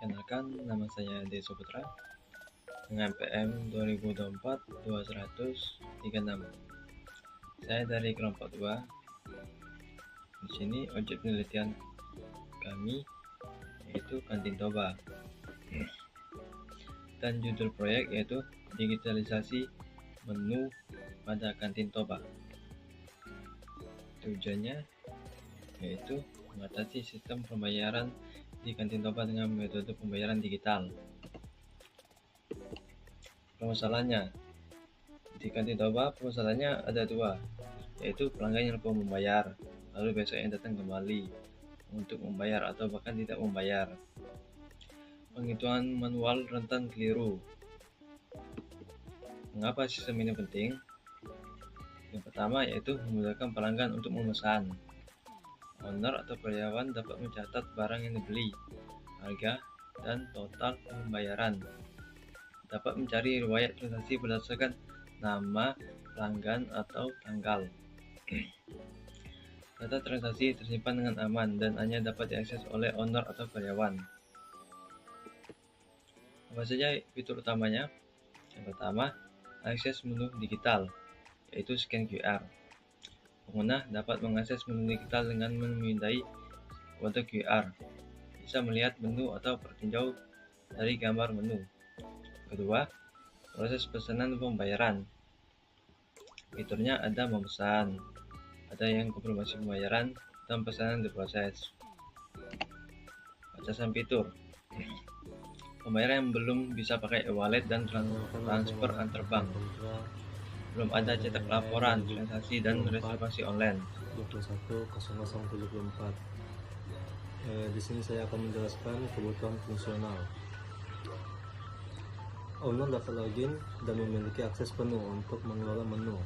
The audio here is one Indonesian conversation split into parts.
Perkenalkan, nama saya Ade Suputra dengan PM 2024-2136. Saya dari kelompok 2. Di sini objek penelitian kami yaitu Kantin Toba. Dan judul proyek yaitu digitalisasi menu pada Kantin Toba. Tujuannya yaitu mengatasi sistem pembayaran di Kantin Toba dengan metode pembayaran digital. Permasalahannya di Kantin Toba, permasalahannya ada dua, yaitu pelanggan yang lupa membayar, lalu besoknya datang kembali untuk membayar atau bahkan tidak membayar. Penghitungan manual rentan keliru. Mengapa sistem ini penting? Yang pertama yaitu memudahkan pelanggan untuk memesan. Owner atau karyawan dapat mencatat barang yang dibeli, harga, dan total pembayaran. Dapat mencari riwayat transaksi berdasarkan nama pelanggan atau tanggal. Data transaksi tersimpan dengan aman dan hanya dapat diakses oleh owner atau karyawan. Apa saja fitur utamanya? Yang pertama, akses menu digital, yaitu scan QR. Pengguna dapat mengakses menu digital dengan memindai kode QR. Bisa melihat menu atau bertinjau dari gambar menu. Kedua, proses pesanan pembayaran. Fiturnya ada memesan, ada yang konfirmasi pembayaran, dan pesanan diproses. Batasan fitur. Pembayaran yang belum bisa pakai e-wallet dan transfer antar bank. Belum ada cetak laporan, transaksi, dan reservasi online. 21.0074. Di sini saya akan menjelaskan kebutuhan fungsional. Owner dapat login dan memiliki akses penuh untuk mengelola menu.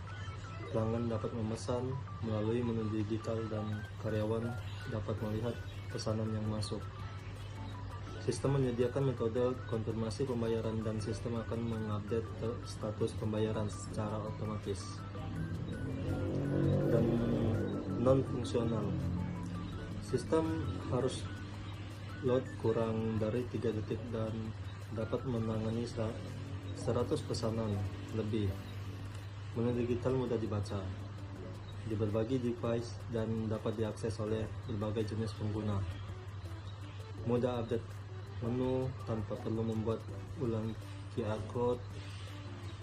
Pelanggan dapat memesan melalui menu digital dan karyawan dapat melihat pesanan yang masuk. Sistem menyediakan metode konfirmasi pembayaran dan sistem akan mengupdate status pembayaran secara otomatis. Dan non-fungsional. Sistem harus load kurang dari 3 detik dan dapat menangani 100 pesanan lebih. Menu digital mudah dibaca di berbagai device dan dapat diakses oleh berbagai jenis pengguna. Mudah update menu tanpa perlu membuat ulang QR code,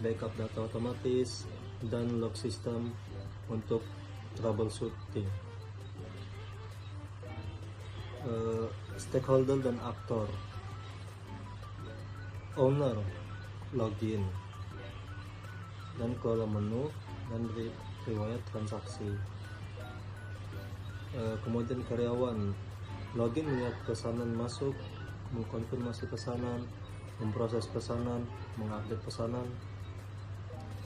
backup data otomatis, dan log system untuk troubleshooting. Stakeholder dan aktor. Owner login dan kelola menu dan riwayat transaksi. Kemudian karyawan login melihat pesanan masuk, mengkonfirmasi pesanan, memproses pesanan, mengupdate pesanan.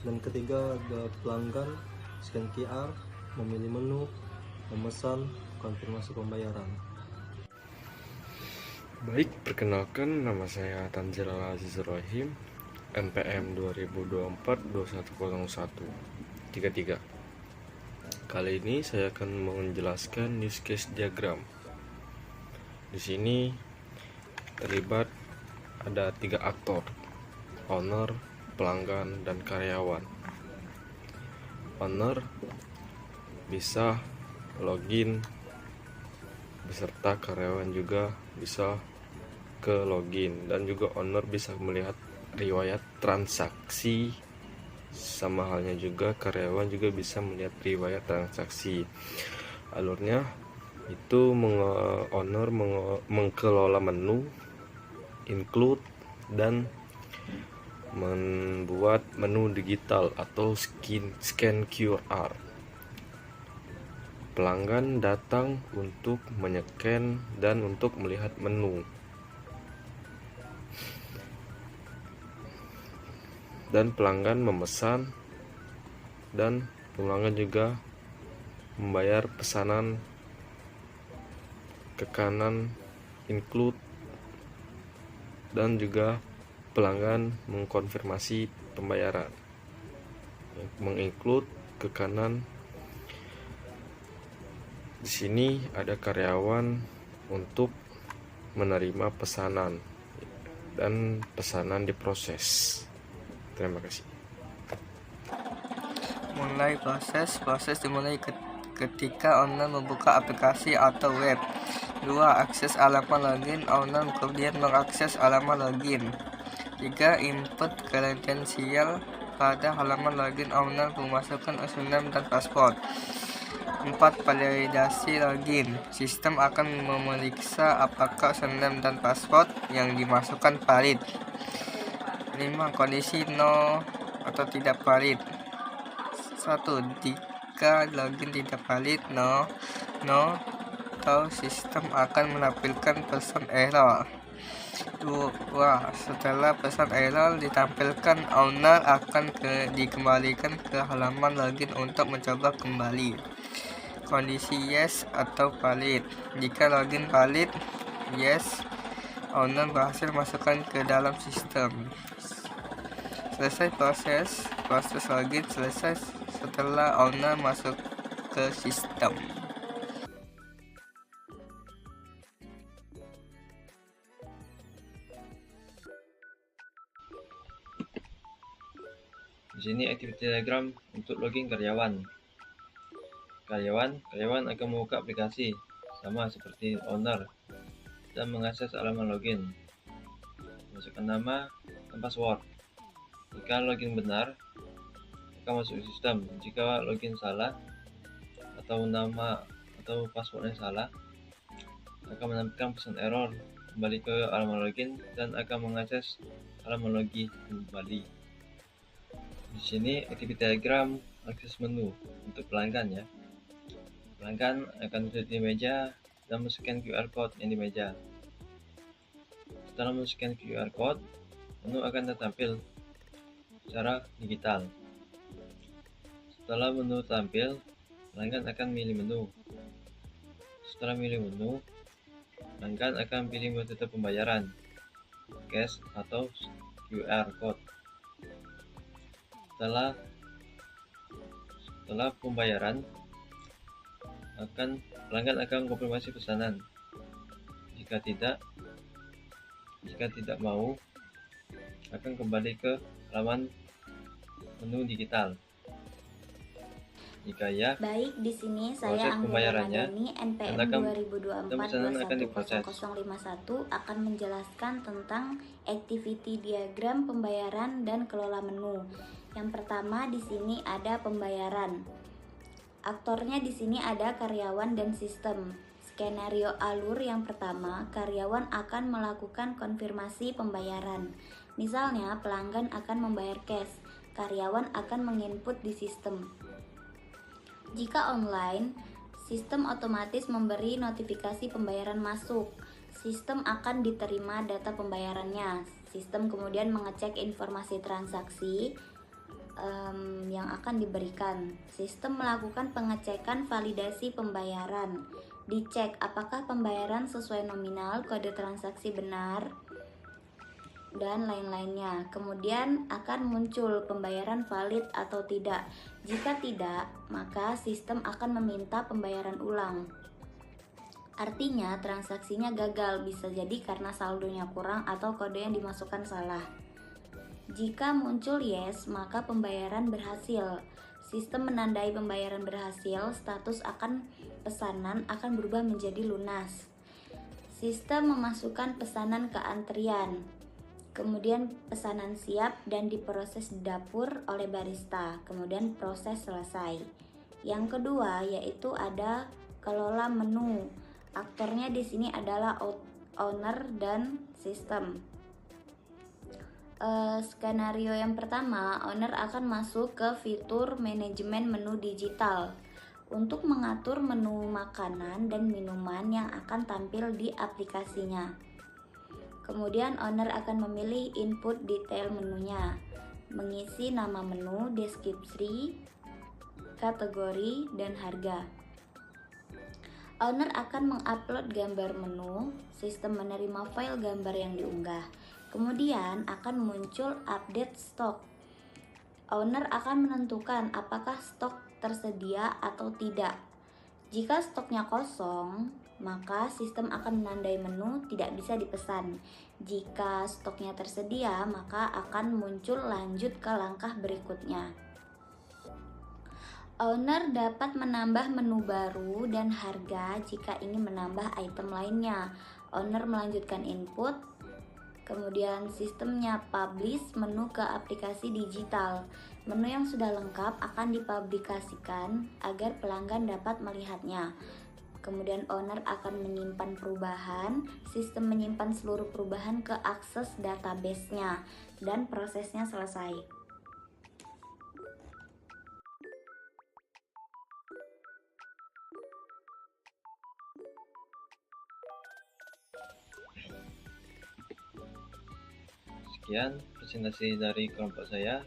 Dan ketiga ada pelanggan, scan QR, memilih menu, memesan, konfirmasi pembayaran. Baik, perkenalkan, nama saya Tanzil Al-Aziz Rahim, NPM 2024-2101-33. Kali ini saya akan menjelaskan use case diagram. Di sini terlibat ada 3 aktor: owner, pelanggan, dan karyawan. Owner bisa login beserta karyawan juga bisa ke login, dan juga owner bisa melihat riwayat transaksi, sama halnya juga karyawan juga bisa melihat riwayat transaksi. Alurnya itu owner mengelola menu, include, dan membuat menu digital atau scan QR. Pelanggan datang untuk menyekan dan untuk melihat menu. Dan pelanggan memesan, dan pelanggan juga membayar pesanan ke kanan include, dan juga pelanggan mengkonfirmasi pembayaran menginclude ke kanan. Di sini ada karyawan untuk menerima pesanan. dan pesanan diproses. Terima kasih. Mulai proses dimulai ketika owner membuka aplikasi atau web. 2. Akses halaman login, owner kemudian mengakses halaman login. 3. Input kredensial pada halaman login, owner memasukkan username dan password. 4. Validasi login, sistem akan memeriksa apakah username dan password yang dimasukkan valid. 5. Kondisi no atau tidak valid. 1. Jika login tidak valid, no, atau sistem akan menampilkan pesan error. 2. Setelah pesan error ditampilkan, owner akan dikembalikan ke halaman login untuk mencoba kembali. Kondisi yes atau valid. Jika login valid, yes, owner berhasil masukkan ke dalam sistem. Selesai proses login selesai setelah owner masuk ke sistem. Di sini aktiviti diagram untuk login karyawan. Karyawan akan membuka aplikasi sama seperti owner dan mengakses halaman login. Masukkan nama dan password. Jika login benar, akan masuk sistem. Jika login salah atau nama atau passwordnya salah, akan menampilkan pesan error kembali ke halaman login dan akan mengakses halaman login kembali. Di sini aktiviti diagram akses menu untuk pelanggan ya. Pelanggan akan duduk di meja dan men-scan QR code yang di meja. Setelah men-scan QR code, menu akan tampil secara digital. Setelah menu tampil, pelanggan akan milih menu. Setelah milih menu, pelanggan akan pilih metode pembayaran, cash atau QR code. Setelah pembayaran, pelanggan akan konfirmasi pesanan. Jika tidak mau, akan kembali ke halaman menu digital. Jika ya, Baik, di sini proses saya Anggi pembayarannya Ramadhani, NPM dan pesanan akan diproses. 2024-2151 akan menjelaskan tentang activity diagram pembayaran dan kelola menu. Yang pertama di sini ada pembayaran. Aktornya di sini ada karyawan dan sistem. Skenario alur yang pertama, karyawan akan melakukan konfirmasi pembayaran. Misalnya, pelanggan akan membayar cash, karyawan akan menginput di sistem. Jika online, sistem otomatis memberi notifikasi pembayaran masuk. Sistem akan diterima data pembayarannya. Sistem kemudian mengecek informasi transaksi yang akan diberikan. Sistem melakukan pengecekan validasi pembayaran. Dicek apakah pembayaran sesuai nominal, kode transaksi benar, dan lain-lainnya. Kemudian akan muncul pembayaran valid atau tidak. Jika tidak, maka sistem akan meminta pembayaran ulang. Artinya transaksinya gagal, bisa jadi karena saldonya kurang atau kode yang dimasukkan salah. Jika muncul yes, maka pembayaran berhasil. Sistem menandai pembayaran berhasil, status pesanan akan berubah menjadi lunas. Sistem memasukkan pesanan ke antrian. Kemudian pesanan siap dan diproses di dapur oleh barista. Kemudian proses selesai. Yang kedua yaitu ada kelola menu. Aktornya di sini adalah owner dan sistem. Skenario yang pertama, owner akan masuk ke fitur manajemen menu digital untuk mengatur menu makanan dan minuman yang akan tampil di aplikasinya. Kemudian owner akan memilih input detail menunya, mengisi nama menu, deskripsi, kategori, dan harga. Owner akan mengupload gambar menu, sistem menerima file gambar yang diunggah. Kemudian akan muncul update stok. Owner akan menentukan apakah stok tersedia atau tidak. Jika stoknya kosong, maka sistem akan menandai menu tidak bisa dipesan. Jika stoknya tersedia, maka akan muncul lanjut ke langkah berikutnya. Owner dapat menambah menu baru dan harga jika ingin menambah item lainnya. Owner melanjutkan input, kemudian sistemnya publish menu ke aplikasi digital. Menu yang sudah lengkap akan dipublikasikan agar pelanggan dapat melihatnya. Kemudian owner akan menyimpan perubahan, sistem menyimpan seluruh perubahan ke akses database-nya, dan prosesnya selesai. Sekian presentasi dari kelompok saya.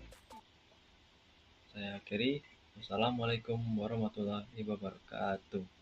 Saya akhiri. Wassalamualaikum warahmatullahi wabarakatuh.